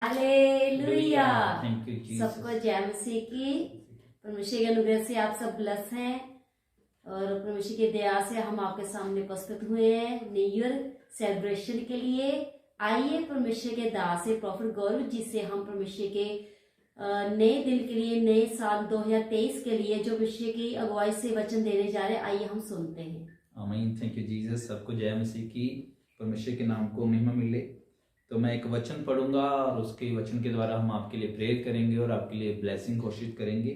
Hallelujah. Thank you Jesus. सबको जय मसीह की। परमेश्वर के अनुग्रह से आप सब ब्लेस हैं और परमेश्वर की दया से हम आपके सामने उपस्थित हुए हैं न्यू ईयर सेलिब्रेशन के लिए। आइए परमेश्वर के दास से प्रॉफिट गौरव जी से हम परमेश्वर के नए दिन के लिए, नए साल 2023 के लिए जो परमेश्वर की अगुवाई से वचन देने जा रहे हैं, आइए हम सुनते हैं। आमीन। Thank you Jesus. सबको जय मसीह की। परमेश्वर के नाम को महिमा मिले। तो मैं एक वचन पढ़ूंगा और उसके वचन के द्वारा हम आपके लिए प्रेयर करेंगे और आपके लिए ब्लेसिंग घोषित करेंगे।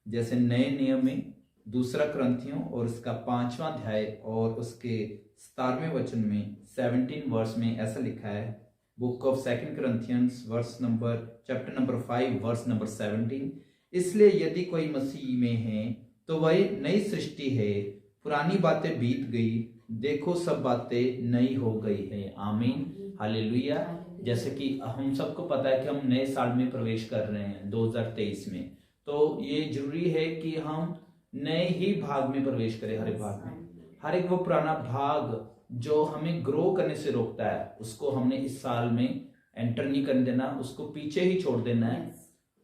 जैसे नए नियम में 2 Corinthiयों और उसका 5वां अध्याय और उसके 17वें वचन में 17 वर्स में ऐसा लिखा है। Book of 2 Corinthians chapter number 5 verse number 17। इसलिए यदि कोई मसीह में है तो वह नई सृष्टि है, पुरानी बातें बीत गई, देखो सब बातें नई हो गई है। आमीन। हालेलुया। जैसे कि हम सबको पता है कि हम नए साल में प्रवेश कर रहे हैं 2023 में, तो ये जरूरी है कि हम नए ही भाग में प्रवेश करें। हर एक भाग में, हर एक वो पुराना भाग जो हमें ग्रो करने से रोकता है, उसको हमने इस साल में एंटर नहीं करने देना, उसको पीछे ही छोड़ देना है।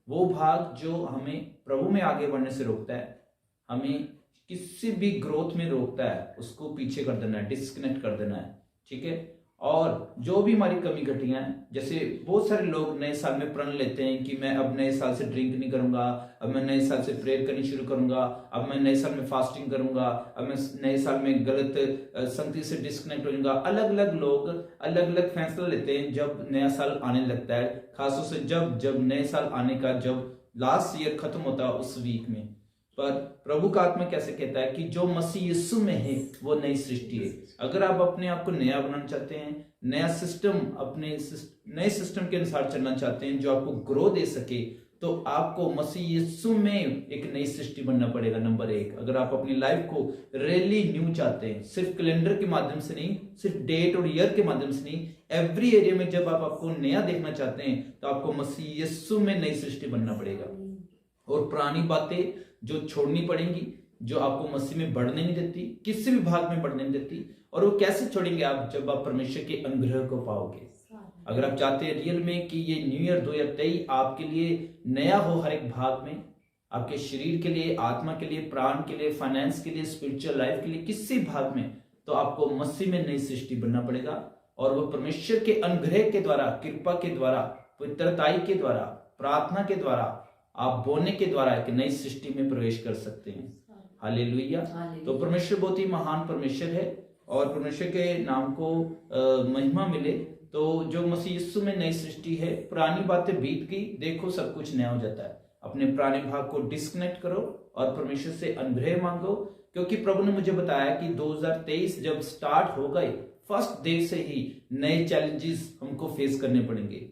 वो भाग जो हमें प्रभु में आगे बढ़ने से रोकता है, हमें किसी भी ग्रोथ में रोकता है, उसको पीछे कर देना है, डिस्कनेक्ट कर देना है। ठीक है। और जो भी हमारी कमी घटियां हैं, जैसे बहुत सारे लोग नए साल में प्रण लेते हैं कि मैं अब नए साल से ड्रिंक नहीं करूंगा, अब मैं नए साल से प्रेयर करनी शुरू करूंगा, अब मैं नए साल में फास्टिंग करूंगा, अब मैं नए साल में गलत संगति से डिस्कनेक्ट हो जाऊंगा। अलग अलग लोग अलग अलग फैसला लेते हैं जब नया साल आने लगता है, खासतौर से जब नए साल आने का, जब लास्ट ईयर खत्म होता है उस वीक में। पर प्रभु का आत्मा कैसे कहता है कि जो मसीह यीशु में है वो नई सृष्टि है। अगर आप अपने आप को नया बनाना चाहते हैं, नया सिस्टम, अपने नए सिस्टम के अनुसार चलना चाहते हैं जो आपको ग्रो दे सके, तो आपको मसीह यीशु में एक नई सृष्टि बनना पड़ेगा। नंबर 1, अगर आप अपनी लाइफ को रियली न्यू चाहते हैं, सिर्फ कैलेंडर के माध्यम से नहीं, सिर्फ डेट और ईयर के माध्यम से नहीं, एवरी एरिया में जब आप आपको नया देखना चाहते हैं, तो आपको मसीह यीशु में नई सृष्टि बनना पड़ेगा। और पुरानी बातें जो छोड़नी पड़ेंगी, जो आपको मसीह में बढ़ने नहीं देती, किसी भी भाग में बढ़ने नहीं देती। और वो कैसे छोड़ेंगे आप? जब आप परमेश्वर के अनुग्रह को पाओगे। अगर आप चाहते हैं रियल में कि ये न्यू ईयर 2023 आपके लिए नया हो, हर एक भाग में, आपके शरीर के लिए, आत्मा के लिए, प्राण के लिए, फाइनेंस के लिए, स्पिरिचुअल लाइफ के लिए, किसी भाग में, तो आपको मसीह में नई सृष्टि बनना पड़ेगा। और वो परमेश्वर के अनुग्रह के द्वारा, कृपा के द्वारा, पवित्रताई के द्वारा, प्रार्थना के द्वारा, आप बोलने के द्वारा एक नई सृष्टि में प्रवेश कर सकते हैं। हालेलुया। तो परमेश्वर बहुत ही महान परमेश्वर है और परमेश्वर के नाम को महिमा मिले। तो जो मसीह यीशु में नई सृष्टि है, पुरानी बातें बीत गई, देखो सब कुछ नया हो जाता है। अपने पुराने भाग को डिस्कनेक्ट करो और परमेश्वर से अनुग्रह मांगो, क्योंकि प्रभु ने मुझे बताया कि 2023 जब स्टार्ट हो गए, फर्स्ट डे से ही नए चैलेंजेस हमको फेस करने पड़ेंगे,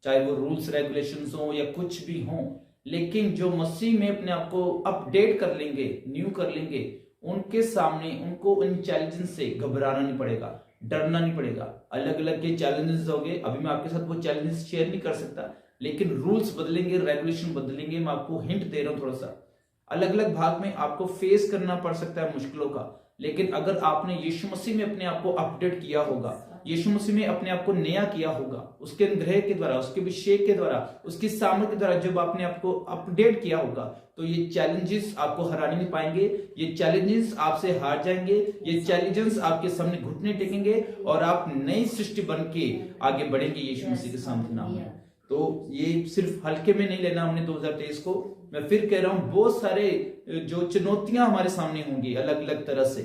चाहे वो रूल्स रेगुलेशंस हो या कुछ भी हो। लेकिन जो मसीह में अपने आप को अपडेट कर लेंगे, न्यू कर लेंगे, उनके सामने उनको इन चैलेंजेस से घबराना नहीं पड़ेगा, डरना नहीं पड़ेगा। अलग अलग के चैलेंजेस होंगे, अभी मैं आपके साथ वो चैलेंजेस शेयर नहीं कर सकता, लेकिन रूल्स बदलेंगे, रेगुलेशन बदलेंगे। मैं आपको हिंट दे रहा हूं थोड़ा सा। अलग अलग भाग में आपको फेस करना पड़ सकता है मुश्किलों का, लेकिन अगर आपने यीशु मसीह में अपने आप को अपडेट किया होगा, यीशु मसीह में अपने आप को नया किया होगा, उसके अनुग्रह के द्वारा, उसके अभिषेक के द्वारा, उसकी सामर्थ्य के द्वारा जब आपने आपको अपडेट किया होगा, तो ये चैलेंजेस आपको हरा नहीं पाएंगे, ये चैलेंजेस आपसे हार जाएंगे, ये चैलेंजेस आपके सामने घुटने टेकेंगे और आप नई सृष्टि बन के आगे बढ़ेंगे यीशु मसीह के सामर्थ्य नाम में। तो ये सिर्फ हल्के में नहीं लेना हमने 2023 को। मैं फिर कह रहा हूं, बहुत सारे जो चुनौतियां हमारे सामने होंगी अलग अलग तरह से,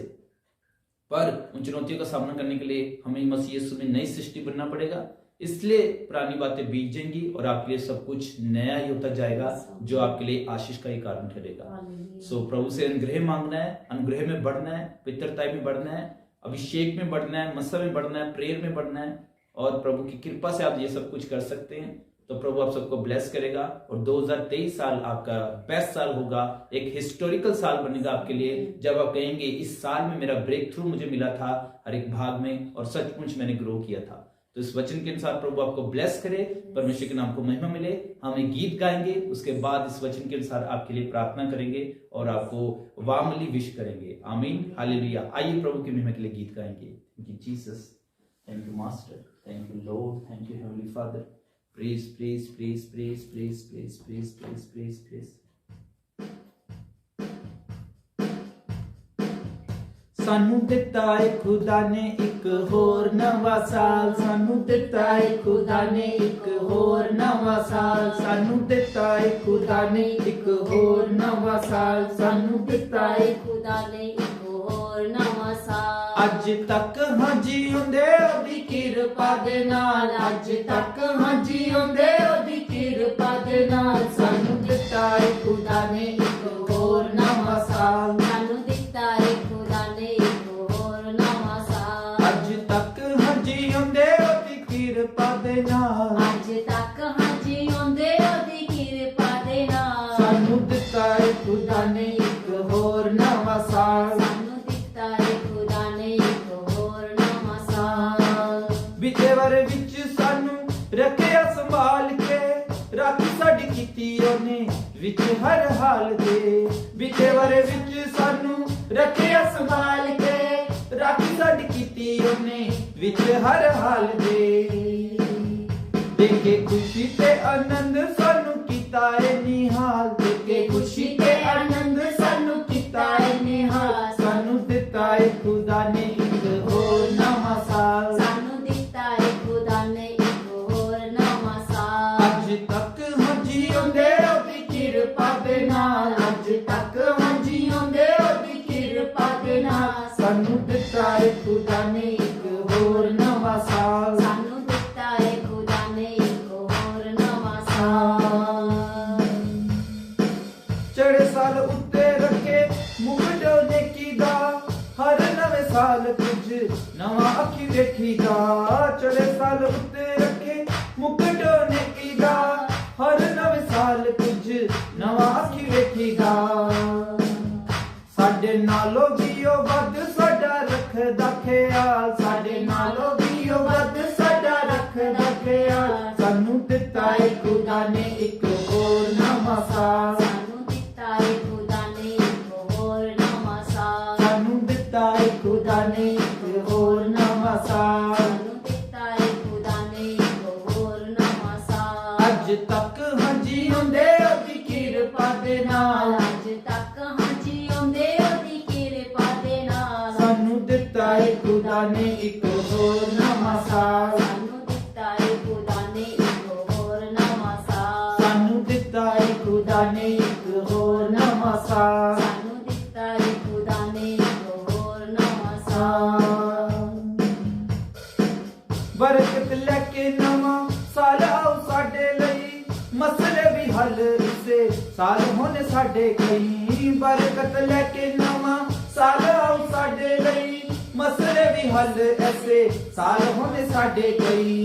पर उन चुनौतियों का सामना करने के लिए हमें मसीह यीशु में नई सृष्टि बनना पड़ेगा। इसलिए पुरानी बातें बीत जाएंगी और आपके लिए सब कुछ नया ही होता जाएगा, जो आपके लिए आशीष का ही कारण ठहरेगा। सो प्रभु से अनुग्रह मांगना है, अनुग्रह में बढ़ना है, पवित्रता में बढ़ना है, अभिषेक में बढ़ना है, मसा में बढ़ना है, प्रेयर में बढ़ना है, और प्रभु की कृपा से आप ये सब कुछ कर सकते हैं। तो प्रभु आप सबको ब्लेस करेगा और 2023 साल आपका बेस्ट साल होगा, एक हिस्टोरिकल साल बनेगा आपके लिए, जब आप कहेंगे इस साल में मेरा ब्रेक थ्रू मुझे मिला था हर एक भाग में और सचमुच मैंने ग्रो किया था। तो इस वचन के अनुसार प्रभु आपको ब्लेस करे, परमेश्वर के नाम को महिमा मिले। हम एक गीत गाएंगे, उसके बाद इस वचन के अनुसार आपके लिए प्रार्थना करेंगे और आपको वार्मली विश करेंगे। आमीन। हालेलुया। आइए प्रभु की महिमा के लिए गीत गाएंगे। Thank you Jesus, thank you master, thank you Lord, thank you heavenly father. Please please please please please please please please please please. सानू दिता है खुदा ने एक होर नवा साल, सानू दिता है खुदा ने एक होर नवा साल, सानू दिता है खुदा ने एक होर नवा साल, सानू दिता है खुदा ने एक होर नवा साल। अज तक हां जीउंदे ओदी किरपा दे नाल, अज तक हां जीउंदे ओदी किरपा दे नाल, सानू दिता है खुदा ने एक होर नवा साल, सानू दिता है खुदा ने एक होर नवा साल। अज तक हां जीउंदे ओदी किरपा दे नाल, अज तक हां जीउंदे ओदी किरपा दे नाल, सानू दिता है खुदा ने एक होर नवा साल, सानू दिता है खुदा ने एक होर नवा साल। बीते वर विच सानू रखिया संभाल के, राखी साडी कीती ओने विच हर हाल दे, बीते वर विच सानू रखिया संभाल के, राखी साडी कीती ओने विच हर हाल दे, देखे खुशी ते आनंद सानू कीता है निहाल, देखे खुशी ते आनंद सानू कीता है निहाल, सानू दिता है खुदा ने एक होर नवा साल, सानू दिता है खुदा ने एक होर नवा साल। अज तक हां जीउंदे ओदी किरपा दे नाल, अज तक हां जीउंदे ओदी किरपा दे नाल, सानू दिता है खुदा ने एक होर नवा साल, सानू दिता है खुदा ने एक होर नवा साल। चढ़े साल उत्ते रखे मुकड़ो नेकी दा, हर नवे साल कुछ नवा अखी वेखीदा, चढ़े साल उत्ते रखे मुकड़ो नेकी दा, हर नवे साल कुछ नवा अखी वेखीदा, साडे नालों भी ओ वध साडा रखदा ख्याल, साडे नालों भी ओ वध साडा रखदा ख्याल, सानू दिता है खुदा ने एक होर नवा साल, सानू दिता है खुदा ने एक होर नवा साल, सानू दिता है खुदा ने एक होर नवा साल, सानू दिता है खुदा ने एक होर नवा साल। अज तक हां जीउंदे ओदी किरपा दे नाल, अज तक हां जीउंदे ओदी किरपा दे नाल, सानू दिता है खुदा ने एक होर नवा साल, सानू दिता है खुदा ने एक होर नवा साल, सानू दिता है खुदा ने एक होर नवा साल, सानू दिता है खुदा ने एक होर नवा साल। बरकत लेके नवा साल आओ साडे लई, मसले भी हल इसे साल होने साडे कई, बरकत लेके नवा साल आओ साडे लई, मसले भी हल ऐसे साल होने साडे कई,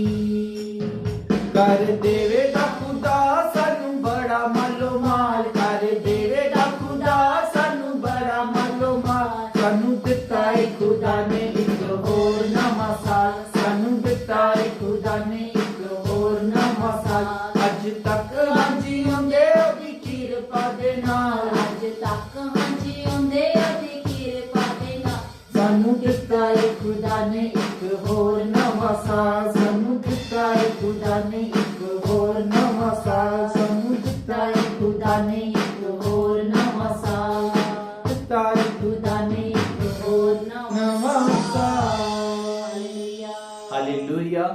कर देवेगा खुदा सानू बड़ा मालो माल, कर देवेगा खुदा सानू बड़ा मालो माल, सानू दिता है खुदा ने एक होर नवा साल, सानू दिता है खुदा ने एक होर नवा साल, अज तक हां जीउंदे ओदी किरपा दे नाल, अज तक हां जीउंदे ओदी किरपा दे नाल, सानू दिता है खुदा ने एक होर नवा साल, सानू दिता है खुदा ने एक होर नवा साल, सानू दिता है खुदा ने एक होर नवा साल, दिता है खुदा ने एक होर नवा साल। हालेलुया।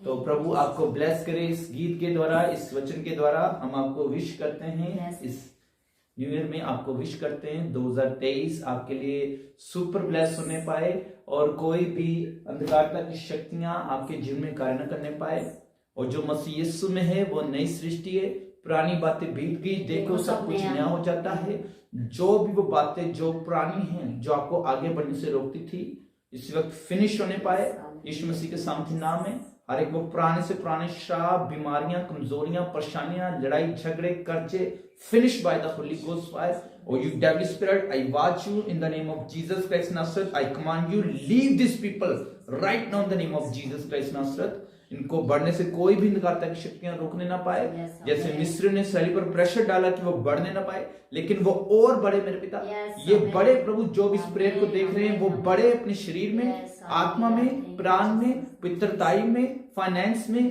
तो प्रभु आपको ब्लेस करे इस गीत के द्वारा, इस वचन के द्वारा हम आपको विश करते हैं। Yes. इस न्यू ईयर में आपको विश करते हैं 2023 आपके लिए सुपर ब्लेस होने पाए और कोई भी अंधकारता की शक्तियां आपके जीवन में कार्य न करने पाए, और जो मसीह यीशु में है वो नई सृष्टि है, पुरानी बातें बीत गई, देखो सब कुछ नया हो जाता है। जो भी वो बातें जो पुरानी हैं, जो आपको आगे बढ़ने से रोकती थी, इस वक्त फिनिश होने पाए यीशु मसीह के सामर्थ्य नाम में। हर एक वो पुराने से पुराने श्राप, बीमारियां, कमजोरियां, परेशानियां, लड़ाई झगड़े, कर्जे finish by the Holi ghost fire. Oh, you devil spirit, I watch you in the name of Jesus Christ Nazareth. I command you, leave these people right now in the name of Jesus Christ Nazareth. इनको बढ़ने से कोई भी अंधकारता की शक्तियां रोकने ना पाए। जैसे मिस्र ने शैली पर प्रेशर डाला कि वो बढ़ने ना पाए, लेकिन वो और बड़े मेरे पिता। ये बड़े प्रभु जो भी इस प्रेयर को देख रहे हैं, वो बड़े अपने शरीर में, आत्मा में, प्राण में, पितरताई में, फाइनेंस में,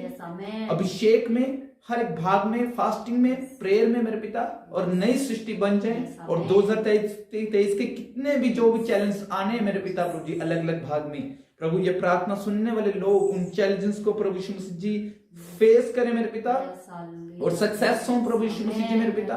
अभिषेक में, हर एक भाग में, फास्टिंग में, प्रेयर में मेरे पिता, और नई सृष्टि बन जाए। और 2023 के कितने भी जो भी चैलेंज आने हैं मेरे पिता प्रभु जी, अलग अलग भाग में प्रभु, ये प्रार्थना सुनने वाले लोग उन चैलेंजेस को प्रभु यीशु मसीह जी फेस करें मेरे पिता, और सक्सेस हो प्रभु यीशु मसीह जी मेरे पिता।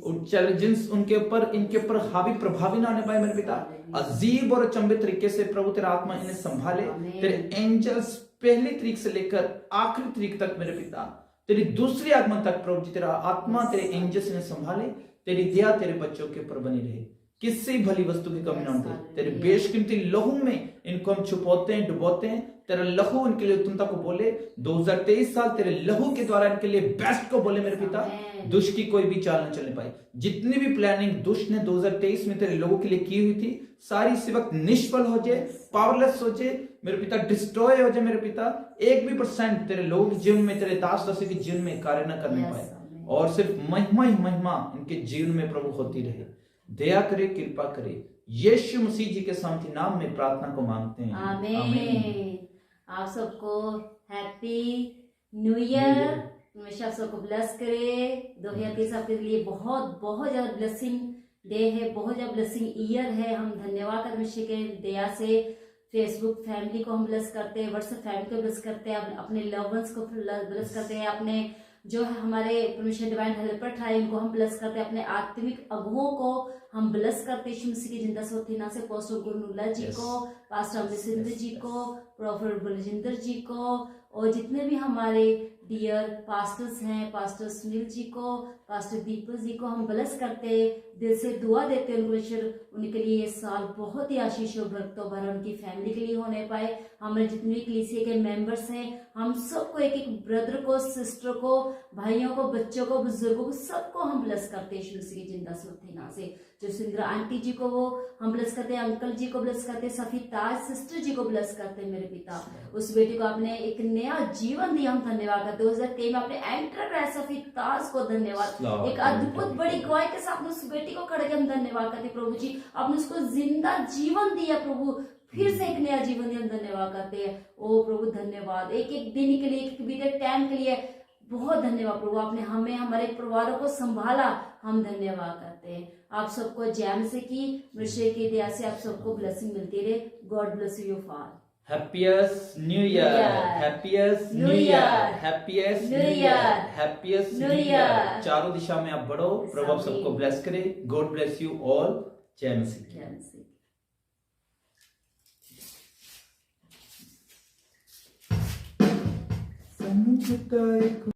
और चैलेंजेस उनके ऊपर, इनके ऊपर हावी प्रभावी ना आने पाए मेरे पिता। अजीब और अचंभित तरीके से प्रभु तेरा आत्मा इन्हें संभाले, तेरे एंजल्स पहली तारीख से लेकर आखिरी तारीख तक मेरे पिता, तेरी दूसरी आगमन तक प्रभु जी तेरा आत्मा, तेरे एंजल्स इन्हें संभाले, तेरी दया तेरे बच्चों के ऊपर बनी रहे, किसी भली वस्तु की कमी ना दे। तेरे बेशकीमती लहू में इनको हम छुपाते हैं, डुबोते हैं, तेरा लहू इनके लिए उत्तमता को बोले। 2023 साल तेरे लहू के द्वारा इनके लिए बेस्ट को बोले मेरे पिता। दुष्ट की कोई भी चाल न चलने पाए। जितनी भी प्लानिंग दुष्ट ने 2023 में तेरे लोगों के लिए की हुई थी, सारी इसी वक्त निष्फल हो जाए, पावरलेस हो जाए मेरे पिता, डिस्ट्रॉय हो जाए मेरे पिता। 1% तेरे लोगों के जीवन में, तेरे दास दासी के जीवन में कार्य न करने पाए, और सिर्फ महिमा ही महिमा इनके जीवन में प्रभु होती रहे। दया करे, कृपा करे, यीशु मसीह जी के सामर्थी नाम में प्रार्थना को मांगते हैं, आमीन। आप सबको हैप्पी न्यू ईयर, हमेशा सबको ब्लेस करे। 2023 आपके लिए बहुत बहुत ज्यादा ब्लेसिंग डे है, बहुत ज्यादा ब्लेसिंग ईयर है। हम धन्यवाद परमेश्वर के दया से फेसबुक फैमिली को हम ब्लेस करते हैं, व्हाट्सएप फैमिली को ब्लेस करते हैं, अपने लव वंस को ब्लेस करते हैं, अपने जो है हमारे परमेश्वर डिवाइन हेल्पर है इनको हम ब्लेस करते हैं, अपने आत्मिक अगुओं को हम ब्लेस करते हैं। यीशु मसीह की जिंदा सोथीना से पास्टर गुरुनुल्ला जी को, पास्टर अमृत जी को, प्रोफेसर बलजिंदर जी को, और जितने भी हमारे डियर पास्टर्स हैं, पास्टर सुनील जी को, पास्टर दीपक जी को हम ब्लेस करते हैं, दिल से दुआ देते हैं उनके लिए ये साल बहुत ही आशीष और बरकतों भरा उनकी फैमिली के लिए होने पाए। हमारे जितने भी कलीसिया के मेंबर्स हैं, हम सबको, एक एक ब्रदर को, सिस्टर को, भाइयों को, बच्चों को, बुजुर्गों को, सबको हम ब्लेस करते हैं यीशु मसीह की जिंदा सोथीना से। जो सिंद्रा आंटी जी को वो हम ब्लेस करते हैं, अंकल जी को ब्लेस करते हैं, सफी ताज सिस्टर जी को ब्लेस करते हैं मेरे पिता। उस बेटी को आपने एक नया जीवन दिया, हम धन्यवाद करते हैं। 2023 में आपने एंटर कराया सफी ताज को, धन्यवाद। एक अद्भुत बड़ी गवाही के साथ उस बेटी को खड़े के हम धन्यवाद करते हैं प्रभु जी। आपने उसको जिंदा जीवन दिया प्रभु, फिर से एक नया जीवन दिया, हम धन्यवाद करते हैं। ओ प्रभु धन्यवाद, एक एक दिन के लिए, एक बीते टाइम के लिए बहुत धन्यवाद प्रभु। आपने हमें, हमारे परिवारों को संभाला, हम धन्यवाद करते हैं। आप सबको जय मसीह की, मसीह की दया से आप सबको ब्लेसिंग मिलती रहे। God bless you for. Happiest New Year, happiest New Year, happiest New Year, happiest New Year। चारों दिशा में आप बढ़ो, प्रभु आप सबको ब्लेस करे। God bless you all. जय मसीह। जय मसीह। समुझ का एक